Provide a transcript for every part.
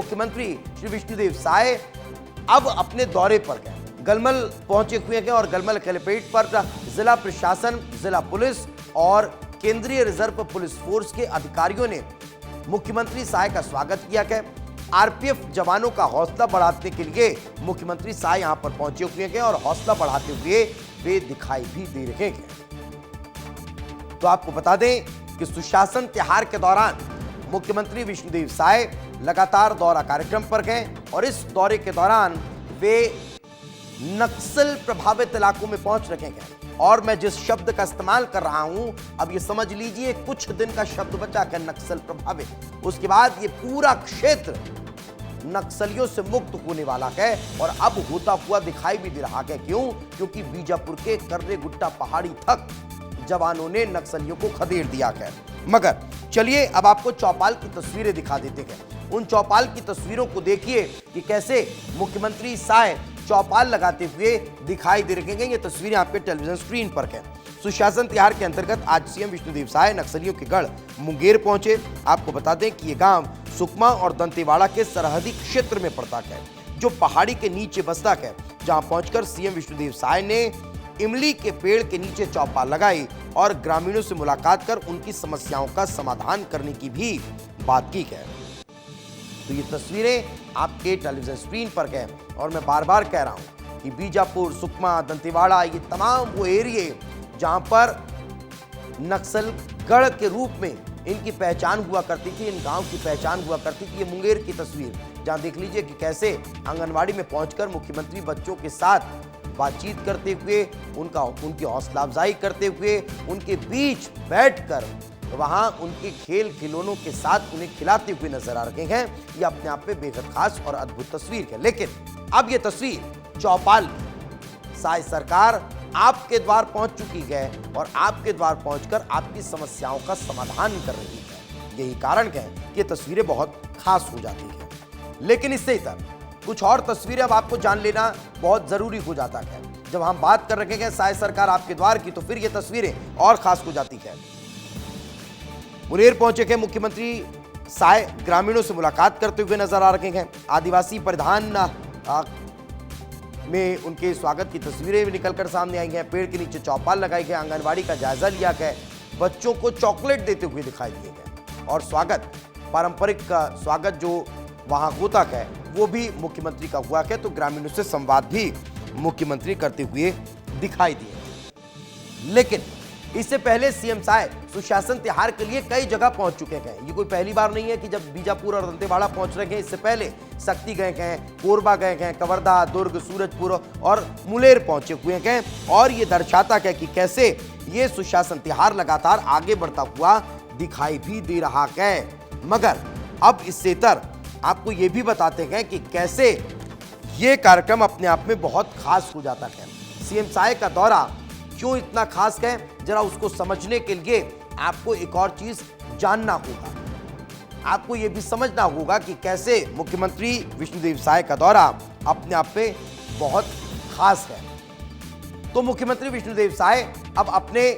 मुख्यमंत्री श्री विष्णुदेव साय अब अपने दौरे पर गए, गलमल पहुंचे हुए हैं और गलमल हेलीपैड पर जिला प्रशासन, जिला पुलिस और केंद्रीय रिजर्व पुलिस फोर्स के अधिकारियों ने मुख्यमंत्री साय का स्वागत किया है। आरपीएफ जवानों का हौसला बढ़ाने के लिए मुख्यमंत्री साय यहां पर पहुंचे हुए हैं और हौसला बढ़ाते हुए वे दिखाई भी दे रहे हैं। तो आपको बता दें कि सुशासन त्योहार के दौरान मुख्यमंत्री विष्णुदेव साय लगातार दौरा कार्यक्रम पर गए और इस दौरे के दौरान वे नक्सल प्रभावित इलाकों में पहुंच रहे हैं। और मैं जिस शब्द का इस्तेमाल कर रहा हूं, अब ये समझ लीजिए कुछ दिन का शब्द बचा कर नक्सल प्रभावित, उसके बाद ये पूरा क्षेत्र नक्सलियों से मुक्त होने वाला है और अब होता हुआ दिखाई भी दे रहा है। क्यों? क्योंकि बीजापुर के कर्रे गुट्टा पहाड़ी तक जवानों ने नक्सलियों को खदेड़ दिया है। मगर चलिए अब आपको चौपाल की तस्वीरें दिखा देते हैं। उन चौपाल की तस्वीरों को देखिए कि कैसे मुख्यमंत्री साय चौपाल लगाते हुए दिखाई दे रहे हैं। ये तस्वीरें आपके टेलीविजन स्क्रीन पर हैं। सुशासन त्योहार के अंतर्गत आज सीएम विष्णुदेव साय नक्सलियों के गढ़ मुंगेर पहुंचे। आपको बता दें कि ये गांव सुकमा और दंतेवाड़ा के सरहदी क्षेत्र में पड़ता है, जो पहाड़ी के नीचे बसता है। जहां पहुंचकर सीएम विष्णुदेव साय ने इमली के पेड़ के नीचे चौपाल लगाई और ग्रामीणों से मुलाकात कर उनकी समस्याओं का समाधान करने की भी बात की है। तो ये तस्वीरें आपके टेलीविजन स्क्रीन पर हैं और मैं बार बार कह रहा हूं कि बीजापुर, सुकमा, दंतेवाड़ा, ये तमाम वो एरिए जहां पर नक्सल गढ़ के रूप में इनकी पहचान हुआ करती थी, इन गांव की पहचान हुआ करती थी। ये मुंगेर की तस्वीर, जहां देख लीजिए कि कैसे आंगनवाड़ी में पहुंचकर मुख्यमंत्री बच्चों के साथ बातचीत करते हुए, उनकी हौसला अफजाई करते हुए, उनके बीच बैठकर वहां उनके खेल खिलौनों के साथ उन्हें खिलाते हुए नजर आ रहे हैं। ये अपने आप में बेहद खास और अद्भुत तस्वीर है। लेकिन अब ये तस्वीर चौपाल, साय सरकार आपके द्वार पहुंच चुकी है और आपके द्वार पहुंचकर आपकी समस्याओं का समाधान कर रही है। यही कारण है कि ये तस्वीरें बहुत खास हो जाती है। लेकिन इससे इतर कुछ और तस्वीरें अब आपको जान लेना बहुत जरूरी हो जाता है। जब हम बात कर रहे हैं साय सरकार आपके द्वार की, तो फिर ये तस्वीरें और खास हो जाती है। मुंगेर पहुंचे हैं मुख्यमंत्री साय, ग्रामीणों से मुलाकात करते हुए नजर आ रहे हैं। आदिवासी परिधान में उनके स्वागत की तस्वीरें भी निकलकर सामने आई हैं। पेड़ के नीचे चौपाल लगाई गई, आंगनबाड़ी का जायजा लिया गया, बच्चों को चॉकलेट देते हुए दिखाई दिए गए और स्वागत, पारंपरिक स्वागत जो वहां होता है वो भी मुख्यमंत्री का हुआ है। तो ग्रामीणों से संवाद भी मुख्यमंत्री करते हुए दिखाई दिए। लेकिन इससे पहले सीएम साय सुशासन त्योहार के लिए कई जगह पहुंच चुके हैं। ये कोई पहली बार नहीं है कि जब बीजापुर और दंतेवाड़ा पहुंच रहे हैं। इससे पहले सक्ती गए हैं, कोरबा गए हैं, कवर्धा, दुर्ग, सूरजपुर और मुंगेर पहुंचे हुए हैं। और ये दर्शाता है कि कैसे ये सुशासन त्योहार लगातार आगे बढ़ता हुआ दिखाई भी दे रहा है। मगर अब इससे इतर आपको ये भी बताते हैं कि कैसे ये कार्यक्रम अपने आप में बहुत खास हो जाता है। सीएम साय का दौरा क्यों इतना खास है, जरा उसको समझने के लिए आपको एक और चीज जानना होगा। आपको यह भी समझना होगा कि कैसे मुख्यमंत्री विष्णुदेव साय का दौरा अपने आप में बहुत खास है। तो मुख्यमंत्री विष्णुदेव साय अब अपने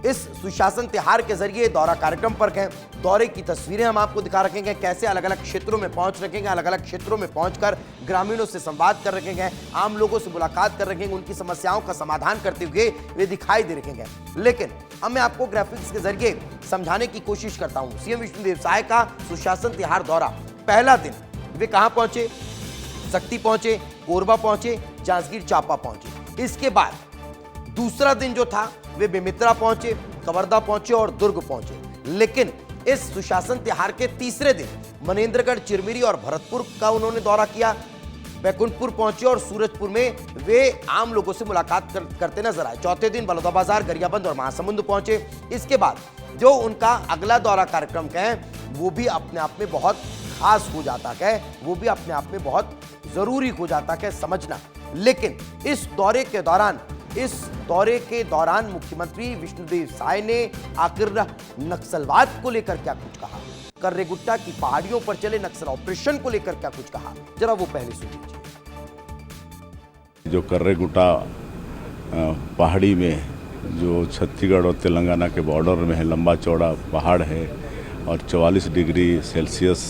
इस सुशासन त्योहार के जरिए दौरा कार्यक्रम पर हैं। दौरे की तस्वीरें हम आपको दिखा रखेंगे, कैसे अलग अलग क्षेत्रों में पहुंच रखेंगे, अलग अलग क्षेत्रों में पहुंचकर ग्रामीणों से संवाद कर रखेंगे, आम लोगों से मुलाकात कर रखेंगे, उनकी समस्याओं का समाधान करते हुए वे दिखाई दे रखेंगे। लेकिन अब मैं आपको ग्राफिक्स के जरिए समझाने की कोशिश करता हूं। सीएम विष्णुदेव साय का सुशासन त्योहार दौरा, पहला दिन वे कहां पहुंचे? सक्ती पहुंचे, कोरबा पहुंचे, जांजगीर चांपा पहुंचे। इसके बाद दूसरा दिन जो था वे बेमित्रा पहुंचे, कवर्धा पहुंचे और दुर्ग पहुंचे। लेकिन इस सुशासन त्योहार के तीसरे दिन मनेंद्रगढ़, चिरमिरी और भरतपुर का उन्होंने दौरा किया। बैकुंठपुर पहुंचे और सूरजपुर में वे आम लोगों से मुलाकात करते नजर आए। चौथे दिन बलौदाबाजार, गरियाबंद और महासमुंद पहुंचे। इसके बाद जो उनका अगला दौरा कार्यक्रम है वो भी अपने आप में बहुत खास हो जाता है, वो भी अपने आप में बहुत जरूरी हो जाता है समझना। लेकिन इस दौरे के दौरान मुख्यमंत्री विष्णुदेव साय ने आखिर नक्सलवाद को लेकर क्या कुछ कहा, कर्रे गुट्टा की पहाड़ियों पर चले नक्सल ऑपरेशन को लेकर क्या कुछ कहा, जरा वो पहले सुन लीजिए। जो कर्रे गुट्टा पहाड़ी में जो छत्तीसगढ़ और तेलंगाना के बॉर्डर में है, लंबा चौड़ा पहाड़ है और 44 डिग्री सेल्सियस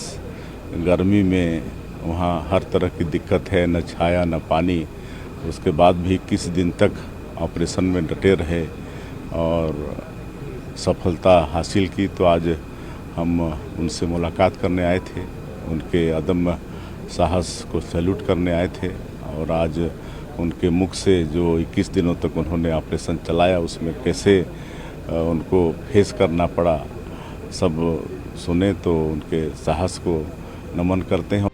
गर्मी में वहाँ हर तरह की दिक्कत है, न छाया न पानी। उसके बाद भी 21 दिन तक ऑपरेशन में डटे रहे और सफलता हासिल की। तो आज हम उनसे मुलाकात करने आए थे, उनके अदम्य साहस को सैल्यूट करने आए थे और आज उनके मुख से जो 21 दिनों तक उन्होंने ऑपरेशन चलाया उसमें कैसे उनको फेस करना पड़ा सब सुने, तो उनके साहस को नमन करते हैं।